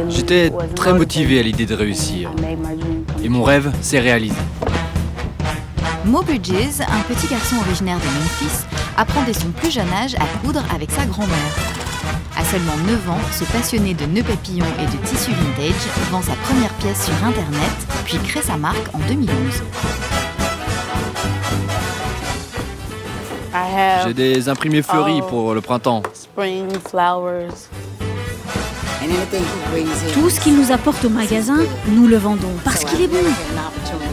J'étais très motivé à l'idée de réussir. Et mon rêve s'est réalisé. Mo Bridges, un petit garçon originaire de Memphis, apprend dès son plus jeune âge à coudre avec sa grand-mère. À seulement 9 ans, ce passionné de nœuds papillons et de tissus vintage vend sa première pièce sur Internet, puis crée sa marque en 2011. J'ai des imprimés fleuris pour le printemps. Tout ce qu'il nous apporte au magasin, nous le vendons parce qu'il est bon.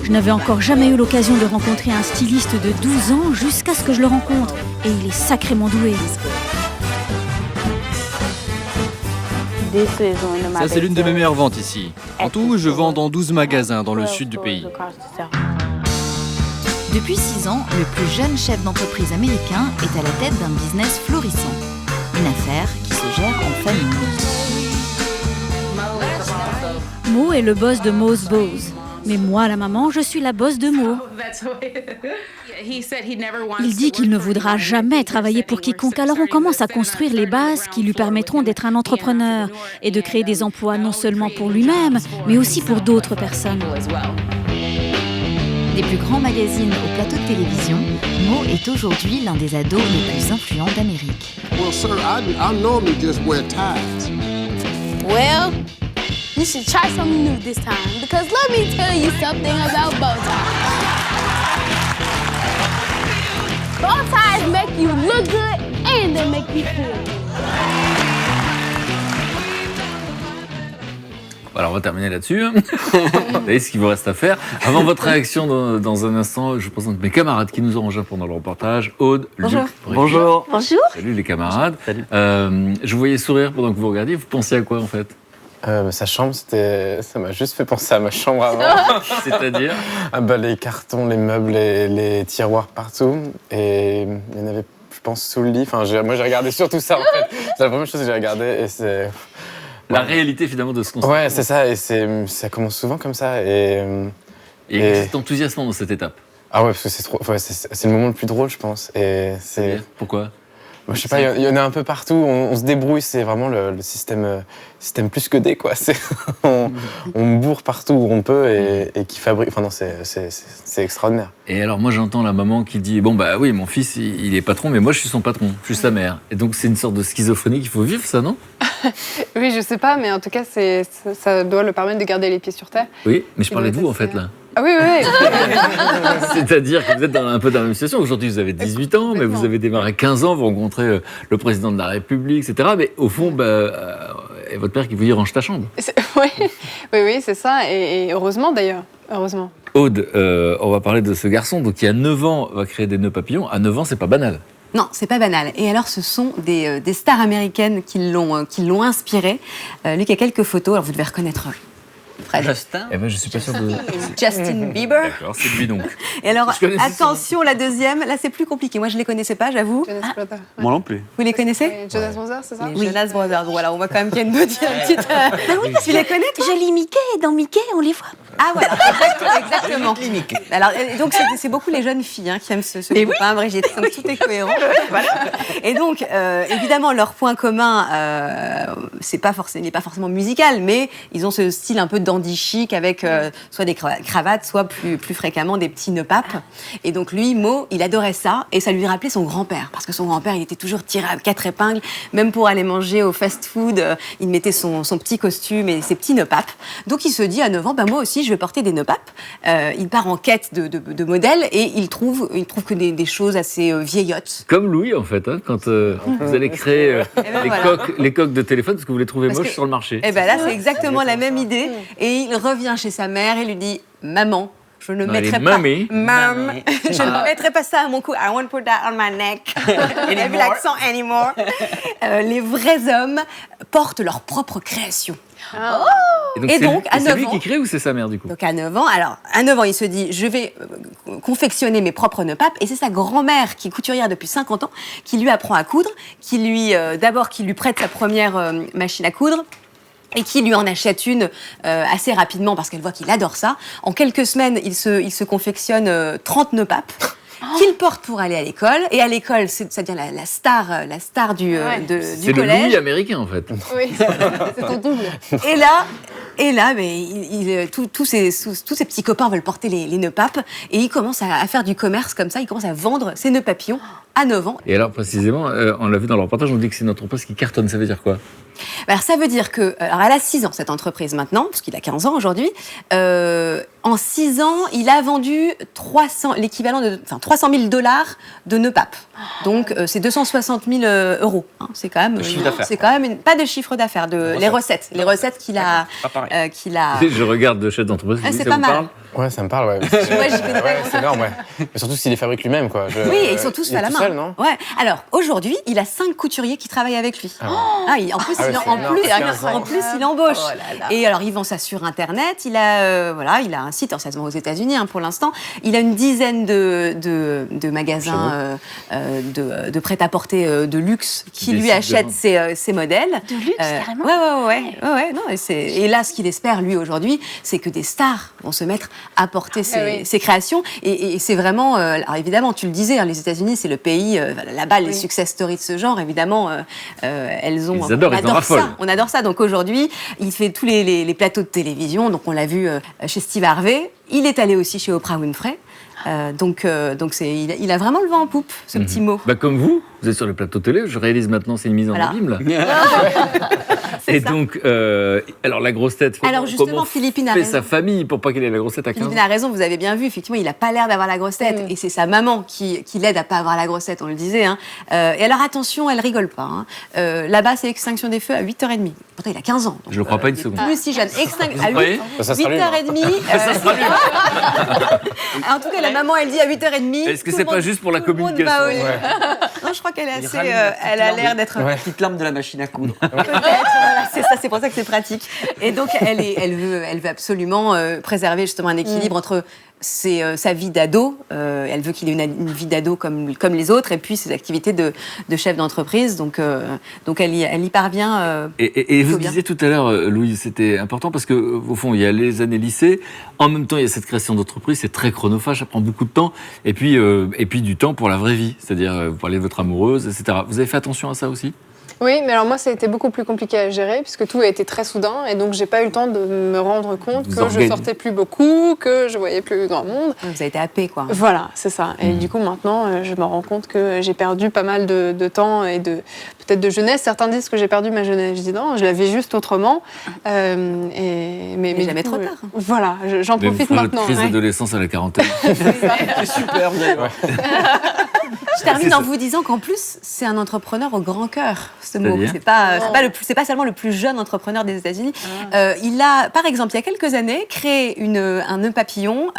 Je n'avais encore jamais eu l'occasion de rencontrer un styliste de 12 ans jusqu'à ce que je le rencontre. Et il est sacrément doué. Ça, c'est l'une de mes meilleures ventes ici. En tout, je vends dans 12 magasins dans le sud du pays. Depuis 6 ans, le plus jeune chef d'entreprise américain est à la tête d'un business florissant. Une affaire qui se gère en famille. Mo est le boss de Mo's Bows. Mais moi, la maman, je suis la boss de Mo. Il dit qu'il ne voudra jamais travailler pour quiconque, alors on commence à construire les bases qui lui permettront d'être un entrepreneur et de créer des emplois non seulement pour lui-même, mais aussi pour d'autres personnes. Des plus grands magazines au plateau de télévision, Mo est aujourd'hui l'un des ados les plus influents d'Amérique. Well, sir, I normally just wear ties. Well, you should try something new this time, because let me tell you something about bow ties. Bow ties make you look good and they make you feel good. Alors on va terminer là-dessus. Vous voyez ce qu'il vous reste à faire. Avant votre réaction dans un instant, je présente mes camarades qui nous ont rejoints pendant le reportage. Aude, Bonjour. Luc, Bonjour. Bonjour. Salut les camarades. Salut. Je vous voyais sourire pendant que vous regardiez. Vous pensiez à quoi en fait? Sa chambre, ça m'a juste fait penser à ma chambre avant. C'est-à-dire Les cartons, les meubles, les tiroirs partout. Et il y en avait, je pense, sous le lit. Enfin, moi, j'ai regardé surtout ça, en fait. C'est la première chose que j'ai regardée. Et c'est... La réalité, finalement, de ce qu'on Ouais, c'est ça. Et ça commence souvent comme ça. Et c'est enthousiasmant dans cette étape. Ah ouais, parce que c'est le moment le plus drôle, je pense. Et c'est... Pourquoi? Moi, je sais pas, il y en a un peu partout, on se débrouille, c'est vraiment le système plus que D, quoi. On bourre partout où on peut et qui fabrique. Enfin non, c'est extraordinaire. Et alors moi j'entends la maman qui dit bon bah oui mon fils il est patron mais moi je suis son patron, je suis sa mère. Et donc c'est une sorte de schizophrénie qu'il faut vivre ça, non? Oui, je sais pas, mais en tout cas ça doit le permettre de garder les pieds sur terre. Oui, mais je parlais de vous en fait là. Ah oui. C'est-à-dire que vous êtes un peu dans la même situation. Aujourd'hui, vous avez 18 ans, mais vous avez démarré à 15 ans, vous rencontrez le président de la République, etc. Mais au fond, et votre père qui vous dit « range ta chambre ». Oui, c'est ça. Et heureusement, d'ailleurs. Heureusement. Aude, on va parler de ce garçon donc, qui, à 9 ans, va créer des nœuds papillons. À 9 ans, c'est pas banal. Non, c'est pas banal. Et alors, ce sont des stars américaines qui l'ont inspiré. Luc a quelques photos, alors vous devez reconnaître Justin? Eh ben, je suis pas sûr de... Justin Bieber. D'accord, c'est lui donc. Et alors, attention, la deuxième, là c'est plus compliqué. Moi je les connaissais pas, j'avoue. Jonas Brothers. Moi non plus. Vous les connaissez? Jonas Brothers, c'est ça? Oui, Jonas Brothers. Voilà, on voit quand même qu'il y a une petite. Oui, parce que tu les connais, toi? Je lis Mickey et dans Mickey, on les voit. Ah voilà, exactement. Alors, donc c'est beaucoup les jeunes filles qui aiment ce copain, Brigitte. Donc tout est cohérent. Voilà. Et donc, évidemment, leur point commun, il n'est pas forcément musical, mais ils ont ce style un peu dandy chic avec soit des cravates, soit plus fréquemment des petits nœuds papes. Et donc lui, Mo, il adorait ça et ça lui rappelait son grand-père. Parce que son grand-père, il était toujours tiré à 4 épingles. Même pour aller manger au fast-food, il mettait son petit costume et ses petits nœuds papes. Donc il se dit à 9 ans, moi aussi, je vais porter des nœuds papes. Il part en quête de modèles et il trouve que des choses assez vieillottes. Comme Louis, en fait, quand vous allez créer les coques de téléphone parce que vous les trouvez moches sur le marché. Et là, c'est exactement la même idée. Et il revient chez sa mère et lui dit « Maman, je ne mettrai pas... Je ne mettrai pas ça à mon cou. I won't put that on my neck. Avec l'accent anymore. » Les vrais hommes portent leur propre création. Et donc, à 9 ans... C'est lui qui crée ou c'est sa mère, du coup? Donc, à 9 ans, il se dit, je vais confectionner mes propres nœuds papes. Et c'est sa grand-mère, qui est couturière depuis 50 ans, qui lui apprend à coudre, qui lui prête sa première machine à coudre. Et qui lui en achète une assez rapidement parce qu'elle voit qu'il adore ça. En quelques semaines, il se confectionne 30 nœuds papes. qu'il porte pour aller à l'école. Et à l'école, ça devient la star du C'est le collège. Louis américain, en fait. Oui, c'est ton double. Et là, mais tous ces petits copains veulent porter les nœuds papes et il commence à faire du commerce comme ça. Il commence à vendre ses nœuds papillons à 9 ans. Et alors, précisément, on l'a vu dans le reportage, on dit que c'est une entreprise qui cartonne. Ça veut dire quoi? Alors, ça veut dire que, alors elle a 6 ans, cette entreprise maintenant, parce qu'il a 15 ans aujourd'hui. En 6 ans, il a vendu l'équivalent de 300 000 $ de nœuds papes. Donc, c'est 260 000 €. Hein. C'est quand même, pas de chiffre d'affaires, les recettes qu'il a. Je regarde le chef d'entreprise. C'est ça pas vous mal. parle? Ouais, ça me parle, ouais. Ouais, j'y connais pas. C'est énorme, ouais. Mais surtout s'il les fabrique lui-même, quoi. Oui, ils sont tous faits à la main. Seul, non? Ouais. Alors, aujourd'hui, il a 5 couturiers qui travaillent avec lui. En plus, il embauche. Oh là là. Et alors, il vend ça sur Internet. Il a un site, ça se vend aux États-Unis pour l'instant. Il a une dizaine de magasins de prêt-à-porter de luxe qui lui achètent ses modèles. De luxe, carrément. Ouais. Non, et là, ce qu'il espère, lui, aujourd'hui, c'est que des stars vont se mettre à porter ses créations. Et c'est vraiment... alors, évidemment, tu le disais, les États-Unis, c'est le pays... là-bas, les success stories de ce genre, évidemment, elles ont... Ils adorent, ils en raffolent. On adore ça. Donc, aujourd'hui, il fait tous les plateaux de télévision. Donc, on l'a vu chez Steve Harvey. Il est allé aussi chez Oprah Winfrey. Donc il a vraiment le vent en poupe, ce petit mot. Comme vous êtes sur le plateau télé, je réalise maintenant, c'est une mise en abîme, là. Et ça. donc, alors la grosse tête, Alors justement, comment Philippine a fait raison. sa famille pour pas qu'elle ait la grosse tête à 15 ans? Philippine a raison, vous avez bien vu, effectivement, il n'a pas l'air d'avoir la grosse tête. Et c'est sa maman qui l'aide à pas avoir la grosse tête, on le disait. Hein. Et alors attention, elle rigole pas. Hein. Là-bas, c'est extinction des feux à 8h30. Pourtant, il a 15 ans. Donc, Je le crois pas une seconde. Plus si jeune. À croyez 8h30. En tout cas, la maman, elle dit à 8h30. Est-ce que c'est pas juste pour la communication? Non, je crois qu'elle est assez. Elle a l'air d'être. La petite lampe de la machine à coudre. C'est ça, c'est pour ça que c'est pratique. Et donc, elle veut absolument préserver justement un équilibre entre sa vie d'ado. Elle veut qu'il ait une vie d'ado comme les autres, et puis ses activités de chef d'entreprise. Donc elle y parvient. Et vous disiez tout à l'heure, Louise, c'était important parce que au fond, il y a les années lycée. En même temps, il y a cette création d'entreprise. C'est très chronophage, ça prend beaucoup de temps. Et puis du temps pour la vraie vie, c'est-à-dire vous parlez de votre amoureuse, etc. Vous avez fait attention à ça aussi? Oui, mais alors moi, ça a été beaucoup plus compliqué à gérer puisque tout a été très soudain et donc j'ai pas eu le temps de me rendre compte que je sortais plus beaucoup, que je voyais plus grand monde. Vous avez été happé, quoi. Voilà, c'est ça. Et du coup, maintenant, je me rends compte que j'ai perdu pas mal de temps et peut-être de jeunesse. Certains disent que j'ai perdu ma jeunesse. Je dis non, je la vis juste autrement. Mais jamais trop tard. Voilà, j'en profite maintenant. Crise d'adolescence à la quarantaine. C'est super bien. Je termine en vous disant qu'en plus, c'est un entrepreneur au grand cœur, ce mot. C'est pas seulement le plus jeune entrepreneur des États-Unis. Il a, par exemple, il y a quelques années, créé un nœud papillon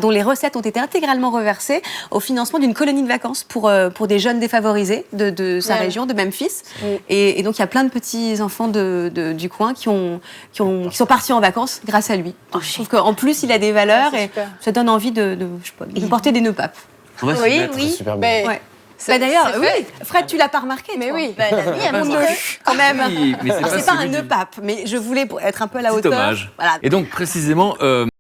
dont les recettes ont été intégralement reversées au financement d'une colonie de vacances pour des jeunes défavorisés de sa région, de Memphis. Et donc, il y a plein de petits enfants du coin qui sont partis en vacances grâce à lui. Donc, je trouve qu'en plus, il a des valeurs et ça donne envie de porter des nœuds papes. Oui. Super bien. Ouais. D'ailleurs, oui, Fred, tu l'as pas remarqué, mais toi. oui. Quand même. Oui, mais C'est pas un nœud pape, mais je voulais être un peu à la hauteur. Dommage. Voilà. Et donc, précisément,